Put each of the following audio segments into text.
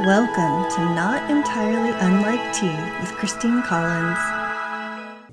Welcome to Not Entirely Unlike Tea with Christine Collins.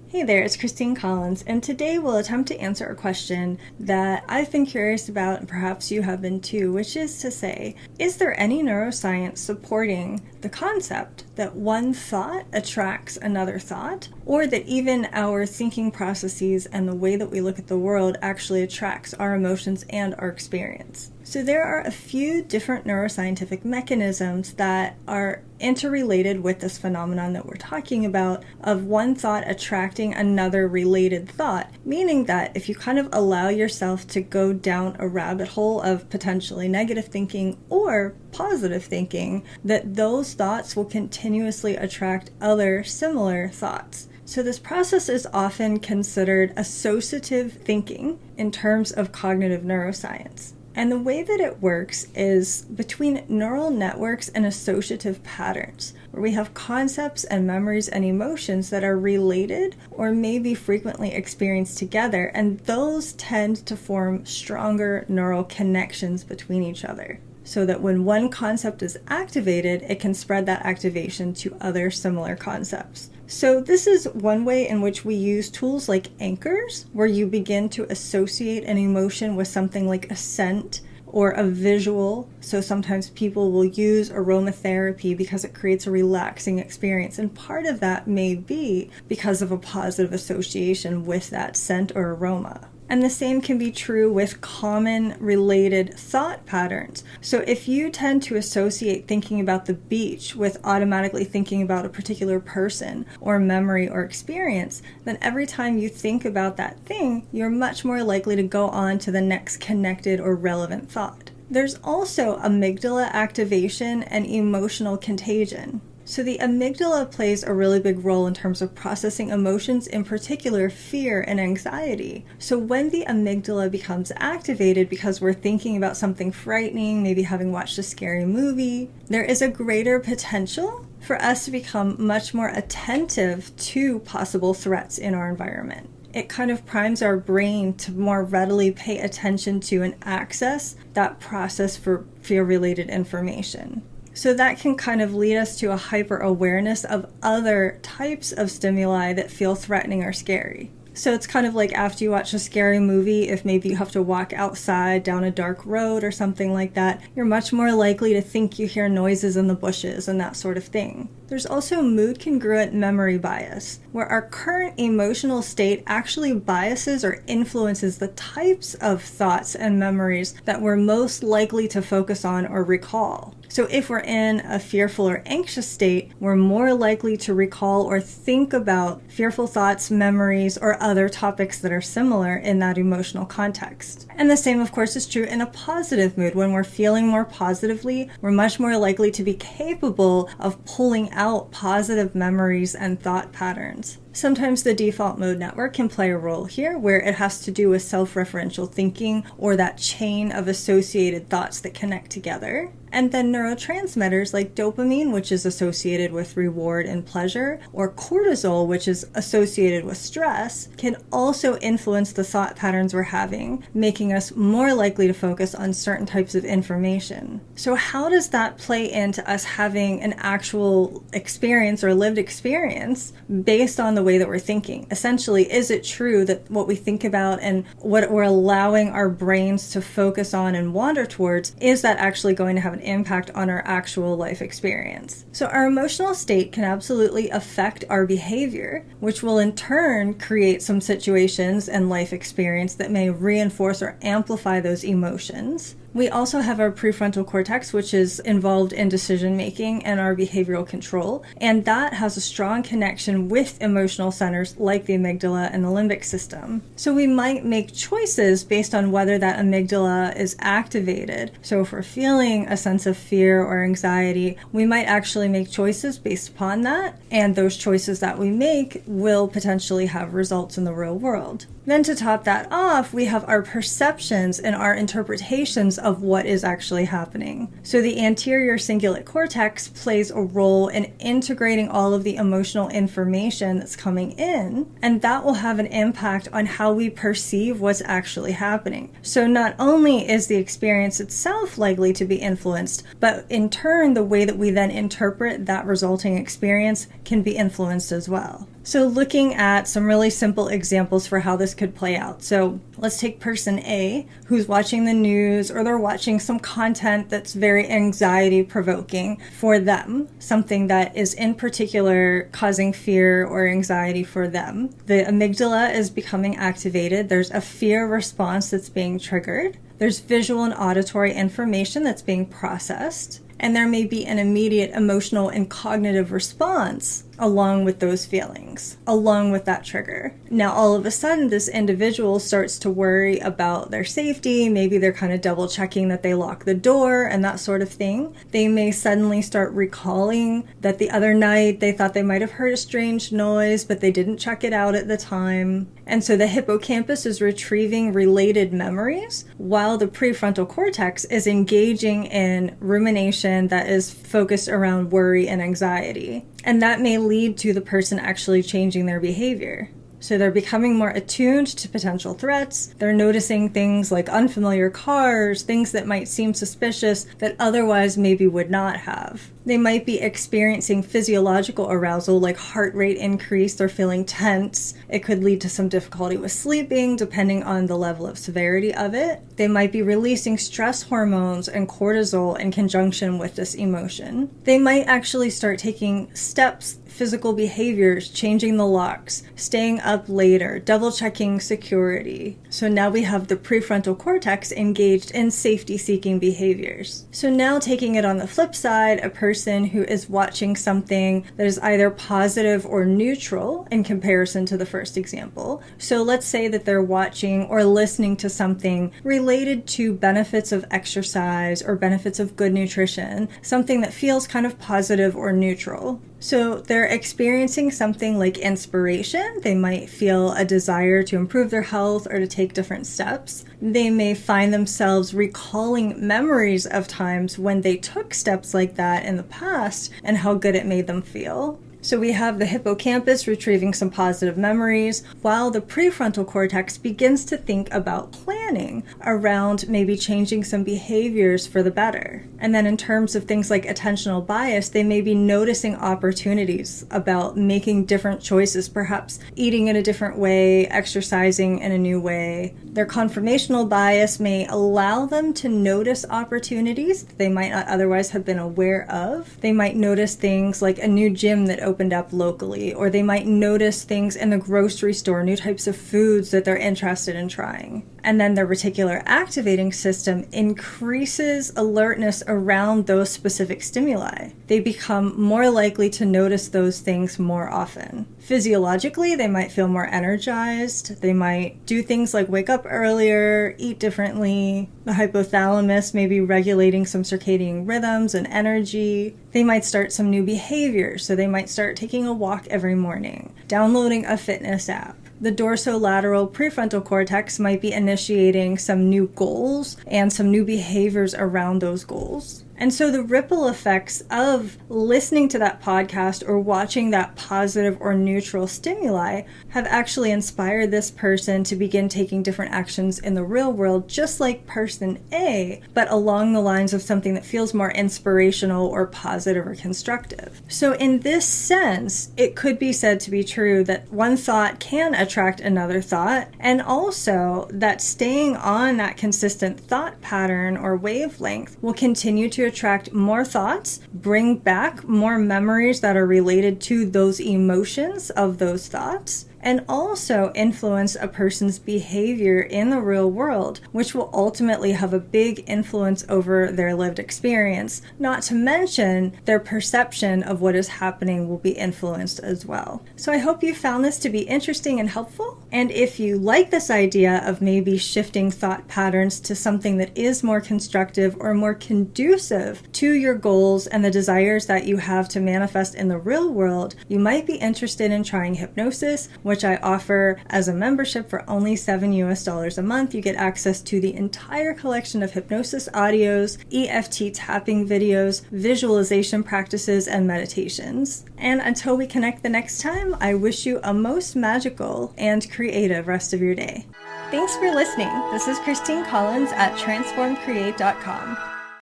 Hey there, it's Christine Collins, and today we'll attempt to answer a question that I've been curious about, and perhaps you have been too, which is to say, is there any neuroscience supporting the concept that one thought attracts another thought, or that even our thinking processes and the way that we look at the world actually attracts our emotions and our experience? So there are a few different neuroscientific mechanisms that are interrelated with this phenomenon that we're talking about of one thought attracting another related thought, meaning that if you kind of allow yourself to go down a rabbit hole of potentially negative thinking or positive thinking, that those thoughts will continuously attract other similar thoughts. So this process is often considered associative thinking in terms of cognitive neuroscience. And the way that it works is between neural networks and associative patterns, where we have concepts and memories and emotions that are related or maybe frequently experienced together, and those tend to form stronger neural connections between each other. So that when one concept is activated, it can spread that activation to other similar concepts. So this is one way in which we use tools like anchors, where you begin to associate an emotion with something like a scent or a visual. So sometimes people will use aromatherapy because it creates a relaxing experience. And part of that may be because of a positive association with that scent or aroma. And the same can be true with common related thought patterns. So if you tend to associate thinking about the beach with automatically thinking about a particular person or memory or experience, then every time you think about that thing, you're much more likely to go on to the next connected or relevant thought. There's also amygdala activation and emotional contagion. So the amygdala plays a really big role in terms of processing emotions, in particular fear and anxiety. So when the amygdala becomes activated because we're thinking about something frightening, maybe having watched a scary movie, there is a greater potential for us to become much more attentive to possible threats in our environment. It kind of primes our brain to more readily pay attention to and access that process for fear-related information. So that can kind of lead us to a hyper-awareness of other types of stimuli that feel threatening or scary. So it's kind of like after you watch a scary movie, if maybe you have to walk outside down a dark road or something like that, you're much more likely to think you hear noises in the bushes and that sort of thing. There's also mood congruent memory bias, where our current emotional state actually biases or influences the types of thoughts and memories that we're most likely to focus on or recall. So if we're in a fearful or anxious state, we're more likely to recall or think about fearful thoughts, memories, or other topics that are similar in that emotional context. And the same, of course, is true in a positive mood. When we're feeling more positively, we're much more likely to be capable of pulling out positive memories and thought patterns. Sometimes the default mode network can play a role here, where it has to do with self-referential thinking or that chain of associated thoughts that connect together. And then neurotransmitters like dopamine, which is associated with reward and pleasure, or cortisol, which is associated with stress, can also influence the thought patterns we're having, making us more likely to focus on certain types of information. So how does that play into us having an actual experience or lived experience based on the way that we're thinking? Essentially, is it true that what we think about and what we're allowing our brains to focus on and wander towards, is that actually going to have an impact on our actual life experience? So our emotional state can absolutely affect our behavior, which will in turn create some situations and life experience that may reinforce or amplify those emotions. We also have our prefrontal cortex, which is involved in decision making and our behavioral control, and that has a strong connection with emotional centers like the amygdala and the limbic system. So we might make choices based on whether that amygdala is activated. So if we're feeling a sense of fear or anxiety, we might actually make choices based upon that, and those choices that we make will potentially have results in the real world. Then to top that off, we have our perceptions and our interpretations of what is actually happening. So the anterior cingulate cortex plays a role in integrating all of the emotional information that's coming in, and that will have an impact on how we perceive what's actually happening. So not only is the experience itself likely to be influenced, but in turn, the way that we then interpret that resulting experience can be influenced as well. So looking at some really simple examples for how this could play out. So let's take person A, who's watching the news, or they're watching some content that's very anxiety provoking for them, something that is in particular causing fear or anxiety for them. The amygdala is becoming activated. There's a fear response that's being triggered. There's visual and auditory information that's being processed. And there may be an immediate emotional and cognitive response along with those feelings, along with that trigger. Now, all of a sudden, this individual starts to worry about their safety. Maybe they're kind of double checking that they lock the door and that sort of thing. They may suddenly start recalling that the other night they thought they might have heard a strange noise, but they didn't check it out at the time. And so the hippocampus is retrieving related memories while the prefrontal cortex is engaging in rumination that is focused around worry and anxiety. And that may lead to the person actually changing their behavior. So they're becoming more attuned to potential threats. They're noticing things like unfamiliar cars, things that might seem suspicious that otherwise maybe would not have. They might be experiencing physiological arousal like heart rate increase or feeling tense. It could lead to some difficulty with sleeping depending on the level of severity of it. They might be releasing stress hormones and cortisol in conjunction with this emotion. They might actually start taking steps, physical behaviors, changing the locks, staying up later, double-checking security. So now we have the prefrontal cortex engaged in safety-seeking behaviors. So now taking it on the flip side, a person who is watching something that is either positive or neutral in comparison to the first example. So let's say that they're watching or listening to something related to benefits of exercise or benefits of good nutrition, something that feels kind of positive or neutral. So they're experiencing something like inspiration. They might feel a desire to improve their health or to take different steps. They may find themselves recalling memories of times when they took steps like that in the past and how good it made them feel. So we have the hippocampus retrieving some positive memories, while the prefrontal cortex begins to think about planning around maybe changing some behaviors for the better. And then in terms of things like attentional bias, they may be noticing opportunities about making different choices, perhaps eating in a different way, exercising in a new way. Their confirmational bias may allow them to notice opportunities that they might not otherwise have been aware of. They might notice things like a new gym that opened up locally, or they might notice things in the grocery store, new types of foods that they're interested in trying. And then the reticular activating system increases alertness around those specific stimuli. They become more likely to notice those things more often. Physiologically, they might feel more energized. They might do things like wake up earlier, eat differently. The hypothalamus may be regulating some circadian rhythms and energy. They might start some new behaviors, so they might start taking a walk every morning, downloading a fitness app. The dorsolateral prefrontal cortex might be initiating some new goals and some new behaviors around those goals. And so the ripple effects of listening to that podcast or watching that positive or neutral stimuli have actually inspired this person to begin taking different actions in the real world, just like person A, but along the lines of something that feels more inspirational or positive or constructive. So in this sense, it could be said to be true that one thought can attract another thought, and also that staying on that consistent thought pattern or wavelength will continue to attract more thoughts, bring back more memories that are related to those emotions of those thoughts, and also influence a person's behavior in the real world, which will ultimately have a big influence over their lived experience. Not to mention, their perception of what is happening will be influenced as well. So I hope you found this to be interesting and helpful. And if you like this idea of maybe shifting thought patterns to something that is more constructive or more conducive to your goals and the desires that you have to manifest in the real world, you might be interested in trying hypnosis, which I offer as a membership for only $7 a month. You get access to the entire collection of hypnosis audios, EFT tapping videos, visualization practices, and meditations. And until we connect the next time, I wish you a most magical and creative rest of your day. Thanks for listening. This is Christine Collins at transformcreate.com.